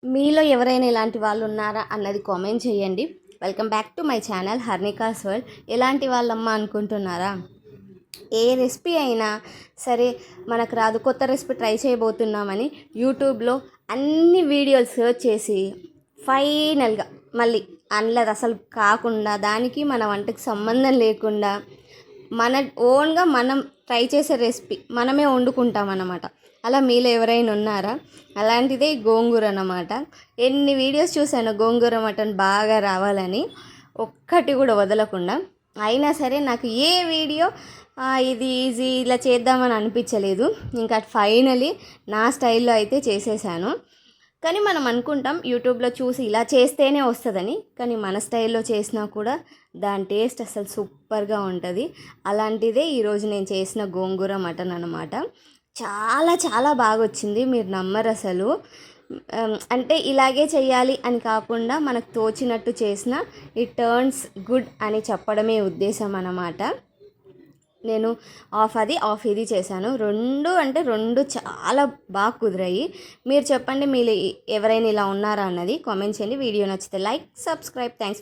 మీలో ఎవరైనా ఇలాంటి వాళ్ళు ఉన్నారా అన్నది కామెంట్ చేయండి. Welcome back to my channel Harnika's world. ఎలాంటి వాళ్ళమ్మ అనుకుంటున్నారా? ఏ రెసిపీ అయినా సరే మనకు రాదు, కొత్త రెసిపీ ట్రై చేయబోతున్నామని యూట్యూబ్లో అన్ని వీడియోలు సెర్చ్ చేసి ఫైనల్గా మళ్ళీ అందులో అసలు కాకుండా, దానికి మన వంటకి సంబంధం లేకుండా మన ఓన్గా మనం ట్రై చేసే రెసిపీ మనమే వండుకుంటాం అన్నమాట. అలా మీలో ఎవరైనా ఉన్నారా? అలాంటిదే గోంగూర అన్నమాట. ఎన్ని వీడియోస్ చూశాను గోంగూర మటన్ బాగా రావాలని, ఒక్కటి కూడా వదలకుండా. అయినా సరే నాకు ఏ వీడియో ఇది ఈజీ ఇలా చేద్దామని అనిపించలేదు. ఇంకా ఫైనలీ నా స్టైల్లో అయితే చేసేసాను. కానీ మనం అనుకుంటాం యూట్యూబ్లో చూసి ఇలా చేస్తేనే వస్తుందని, కానీ మన స్టైల్లో చేసినా కూడా దాని టేస్ట్ అసలు సూపర్గా ఉంటుంది. అలాంటిదే ఈరోజు నేను చేసిన గోంగూర మటన్ అన్నమాట. చాలా చాలా బాగా వచ్చింది, మీరు నమ్మరు అసలు. అంటే ఇలాగే చేయాలి అని కాకుండా మనకు తోచినట్టు చేసిన ఇట్ టర్న్స్ గుడ్ అని చెప్పడమే ఉద్దేశం అన్నమాట. నేను హాఫ్ ఇది చేశాను. రెండు చాలా బాగా కుదిరాయి. మీరు చెప్పండి, మీరు ఎవరైనా ఇలా ఉన్నారా అన్నది కామెంట్ చేయండి. వీడియో నచ్చితే లైక్, సబ్స్క్రైబ్. Thanks for